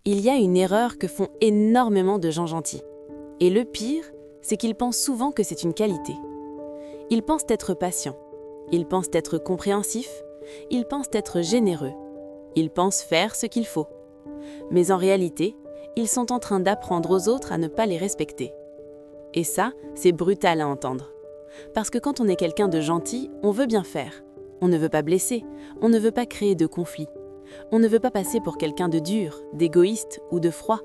Il y a une erreur que font énormément de gens gentils. Et le pire, c'est qu'ils pensent souvent que c'est une qualité. Ils pensent être patients, ils pensent être compréhensifs, ils pensent être généreux, ils pensent faire ce qu'il faut. Mais en réalité, ils sont en train d'apprendre aux autres à ne pas les respecter. Et ça, c'est brutal à entendre. Parce que quand on est quelqu'un de gentil, on veut bien faire. On ne veut pas blesser, on ne veut pas créer de conflits. On ne veut pas passer pour quelqu'un de dur, d'égoïste ou de froid.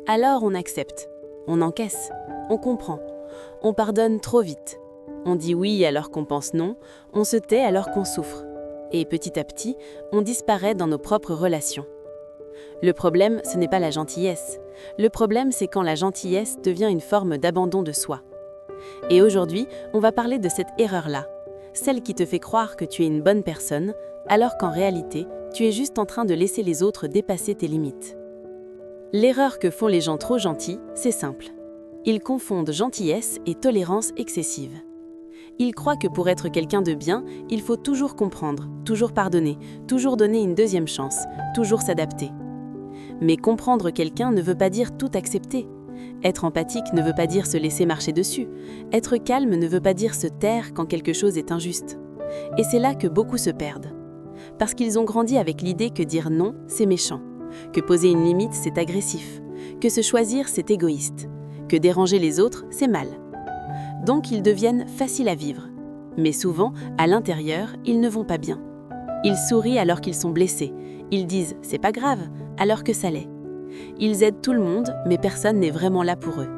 Alors on accepte, on encaisse, on comprend, on pardonne trop vite. On dit oui alors qu'on pense non, on se tait alors qu'on souffre. Et petit à petit, on disparaît dans nos propres relations. Le problème, ce n'est pas la gentillesse. Le problème, c'est quand la gentillesse devient une forme d'abandon de soi. Et aujourd'hui, on va parler de cette erreur-là, celle qui te fait croire que tu es une bonne personne, alors qu'en réalité, tu es juste en train de laisser les autres dépasser tes limites. L'erreur que font les gens trop gentils, c'est simple. Ils confondent gentillesse et tolérance excessive. Ils croient que pour être quelqu'un de bien, il faut toujours comprendre, toujours pardonner, toujours donner une deuxième chance, toujours s'adapter. Mais comprendre quelqu'un ne veut pas dire tout accepter. Être empathique ne veut pas dire se laisser marcher dessus. Être calme ne veut pas dire se taire quand quelque chose est injuste. Et c'est là que beaucoup se perdent. Parce qu'ils ont grandi avec l'idée que dire non, c'est méchant, que poser une limite, c'est agressif, que se choisir, c'est égoïste, que déranger les autres, c'est mal. Donc ils deviennent faciles à vivre. Mais souvent, à l'intérieur, ils ne vont pas bien. Ils sourient alors qu'ils sont blessés. Ils disent « c'est pas grave » alors que ça l'est. Ils aident tout le monde, mais personne n'est vraiment là pour eux.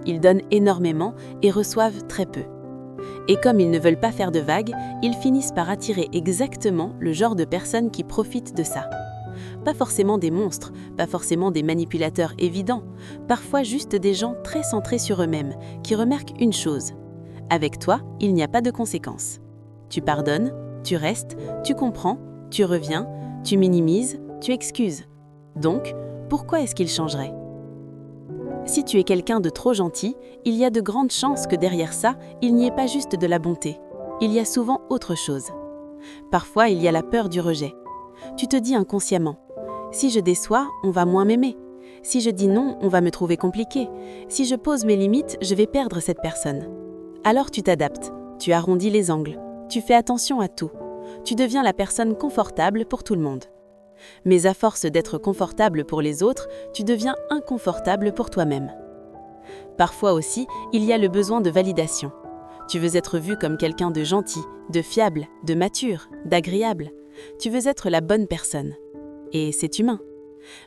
Ils donnent énormément et reçoivent très peu. Et comme ils ne veulent pas faire de vagues, ils finissent par attirer exactement le genre de personnes qui profitent de ça. Pas forcément des monstres, pas forcément des manipulateurs évidents, parfois juste des gens très centrés sur eux-mêmes, qui remarquent une chose. Avec toi, il n'y a pas de conséquences. Tu pardonnes, tu restes, tu comprends, tu reviens, tu minimises, tu excuses. Donc, pourquoi est-ce qu'ils changeraient ? Si tu es quelqu'un de trop gentil, il y a de grandes chances que derrière ça, il n'y ait pas juste de la bonté. Il y a souvent autre chose. Parfois, il y a la peur du rejet. Tu te dis inconsciemment, si je déçois, on va moins m'aimer. Si je dis non, on va me trouver compliqué. Si je pose mes limites, je vais perdre cette personne. Alors tu t'adaptes, tu arrondis les angles, tu fais attention à tout. Tu deviens la personne confortable pour tout le monde. Mais à force d'être confortable pour les autres, tu deviens inconfortable pour toi-même. Parfois aussi, il y a le besoin de validation. Tu veux être vu comme quelqu'un de gentil, de fiable, de mature, d'agréable. Tu veux être la bonne personne. Et c'est humain.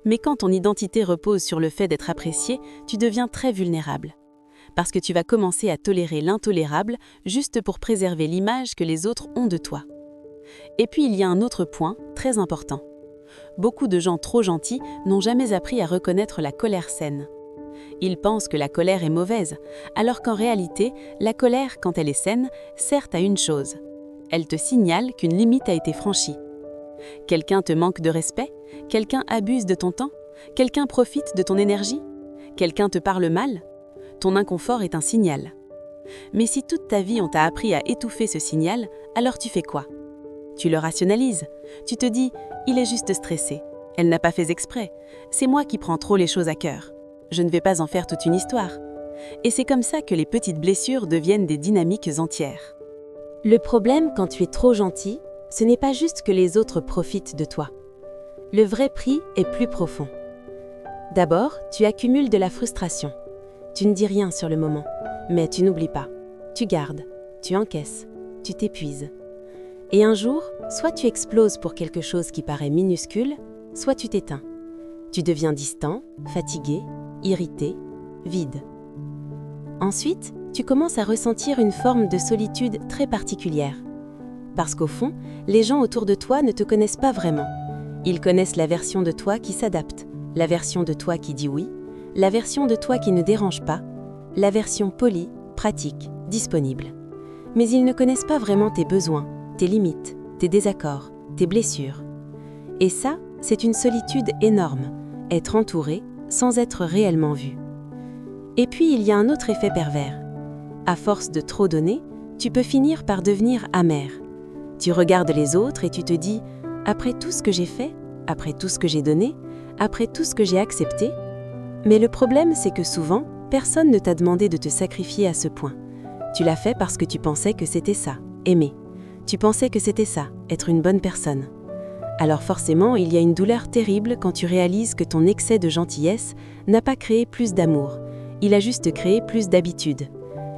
Mais quand ton identité repose sur le fait d'être apprécié, tu deviens très vulnérable. Parce que tu vas commencer à tolérer l'intolérable juste pour préserver l'image que les autres ont de toi. Et puis il y a un autre point très important. Beaucoup de gens trop gentils n'ont jamais appris à reconnaître la colère saine. Ils pensent que la colère est mauvaise, alors qu'en réalité, la colère, quand elle est saine, sert à une chose. Elle te signale qu'une limite a été franchie. Quelqu'un te manque de respect? Quelqu'un abuse de ton temps? Quelqu'un profite de ton énergie? Quelqu'un te parle mal? Ton inconfort est un signal. Mais si toute ta vie on t'a appris à étouffer ce signal, alors tu fais quoi? Tu le rationalises. Tu te dis « il est juste stressé. Elle n'a pas fait exprès. C'est moi qui prends trop les choses à cœur. Je ne vais pas en faire toute une histoire. » Et c'est comme ça que les petites blessures deviennent des dynamiques entières. Le problème quand tu es trop gentil, ce n'est pas juste que les autres profitent de toi. Le vrai prix est plus profond. D'abord, tu accumules de la frustration. Tu ne dis rien sur le moment, mais tu n'oublies pas. Tu gardes, tu encaisses, tu t'épuises. Et un jour, soit tu exploses pour quelque chose qui paraît minuscule, soit tu t'éteins. Tu deviens distant, fatigué, irrité, vide. Ensuite, tu commences à ressentir une forme de solitude très particulière. Parce qu'au fond, les gens autour de toi ne te connaissent pas vraiment. Ils connaissent la version de toi qui s'adapte, la version de toi qui dit oui, la version de toi qui ne dérange pas, la version polie, pratique, disponible. Mais ils ne connaissent pas vraiment tes besoins, tes limites, tes désaccords, tes blessures. Et ça, c'est une solitude énorme, être entouré sans être réellement vu. Et puis, il y a un autre effet pervers. À force de trop donner, tu peux finir par devenir amer. Tu regardes les autres et tu te dis « après tout ce que j'ai fait, après tout ce que j'ai donné, après tout ce que j'ai accepté? Mais le problème, c'est que souvent, personne ne t'a demandé de te sacrifier à ce point. Tu l'as fait parce que tu pensais que c'était ça, aimer. Tu pensais que c'était ça, être une bonne personne. Alors forcément, il y a une douleur terrible quand tu réalises que ton excès de gentillesse n'a pas créé plus d'amour, il a juste créé plus d'habitude.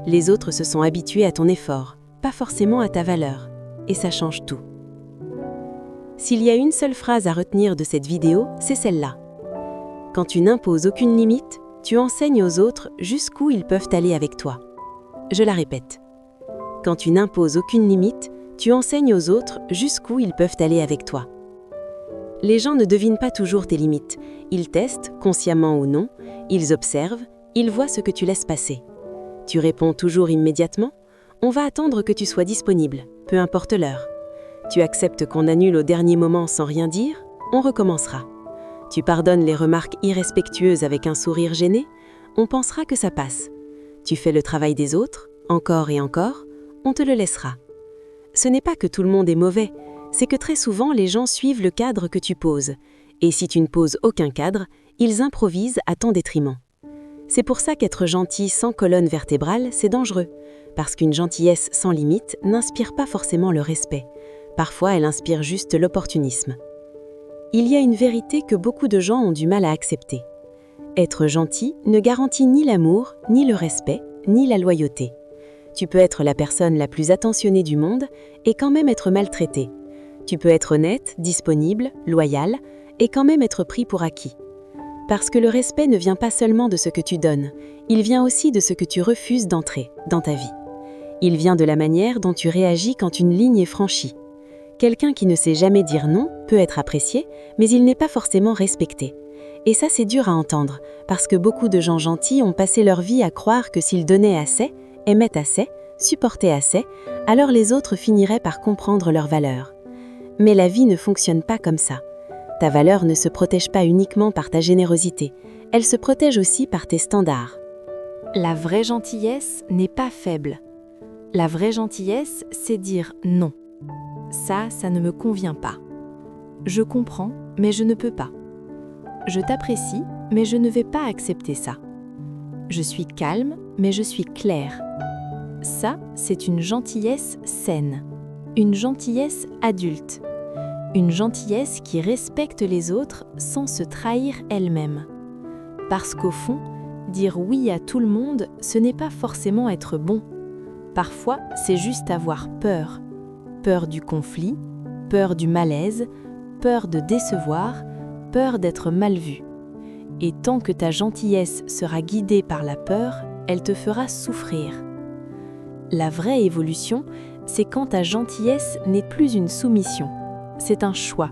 Les autres se sont habitués à ton effort, pas forcément à ta valeur, et ça change tout. S'il y a une seule phrase à retenir de cette vidéo, c'est celle-là. Quand tu n'imposes aucune limite, tu enseignes aux autres jusqu'où ils peuvent aller avec toi. Je la répète. Quand tu n'imposes aucune limite, tu enseignes aux autres jusqu'où ils peuvent aller avec toi. Les gens ne devinent pas toujours tes limites. Ils testent, consciemment ou non, ils observent, ils voient ce que tu laisses passer. Tu réponds toujours immédiatement? On va attendre que tu sois disponible, peu importe l'heure. Tu acceptes qu'on annule au dernier moment sans rien dire? On recommencera. Tu pardonnes les remarques irrespectueuses avec un sourire gêné? On pensera que ça passe. Tu fais le travail des autres, encore et encore? On te le laissera. Ce n'est pas que tout le monde est mauvais, c'est que très souvent les gens suivent le cadre que tu poses. Et si tu ne poses aucun cadre, ils improvisent à ton détriment. C'est pour ça qu'être gentil sans colonne vertébrale, c'est dangereux. Parce qu'une gentillesse sans limite n'inspire pas forcément le respect. Parfois, elle inspire juste l'opportunisme. Il y a une vérité que beaucoup de gens ont du mal à accepter. Être gentil ne garantit ni l'amour, ni le respect, ni la loyauté. Tu peux être la personne la plus attentionnée du monde et quand même être maltraité. Tu peux être honnête, disponible, loyal et quand même être pris pour acquis. Parce que le respect ne vient pas seulement de ce que tu donnes, il vient aussi de ce que tu refuses d'entrer dans ta vie. Il vient de la manière dont tu réagis quand une ligne est franchie. Quelqu'un qui ne sait jamais dire non peut être apprécié, mais il n'est pas forcément respecté. Et ça, c'est dur à entendre, parce que beaucoup de gens gentils ont passé leur vie à croire que s'ils donnaient assez, aimaient assez, supportaient assez, alors les autres finiraient par comprendre leur valeur. Mais la vie ne fonctionne pas comme ça. Ta valeur ne se protège pas uniquement par ta générosité, elle se protège aussi par tes standards. La vraie gentillesse n'est pas faible. La vraie gentillesse, c'est dire non. Ça ne me convient pas. Je comprends, mais je ne peux pas. Je t'apprécie, mais je ne vais pas accepter ça. Je suis calme, mais je suis claire. Ça, c'est une gentillesse saine. Une gentillesse adulte. Une gentillesse qui respecte les autres sans se trahir elle-même. Parce qu'au fond, dire oui à tout le monde, ce n'est pas forcément être bon. Parfois, c'est juste avoir peur. Peur du conflit, peur du malaise, peur de décevoir, peur d'être mal vu. Et tant que ta gentillesse sera guidée par la peur, elle te fera souffrir. La vraie évolution, c'est quand ta gentillesse n'est plus une soumission. C'est un choix.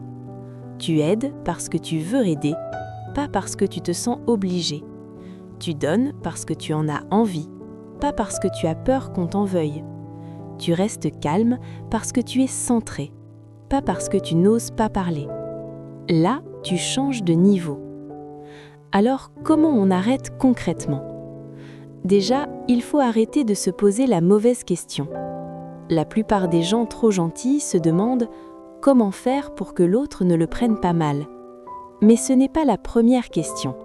Tu aides parce que tu veux aider, pas parce que tu te sens obligé. Tu donnes parce que tu en as envie, pas parce que tu as peur qu'on t'en veuille. Tu restes calme parce que tu es centré, pas parce que tu n'oses pas parler. Là, tu changes de niveau. Alors, comment on arrête concrètement? Déjà, il faut arrêter de se poser la mauvaise question. La plupart des gens trop gentils se demandent comment faire pour que l'autre ne le prenne pas mal. Mais ce n'est pas la première question.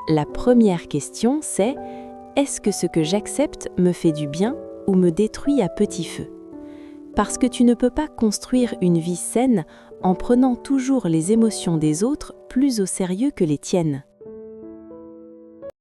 La première question, c'est « Est-ce que ce que j'accepte me fait du bien ou me détruit à petit feu ?» Parce que tu ne peux pas construire une vie saine en prenant toujours les émotions des autres plus au sérieux que les tiennes.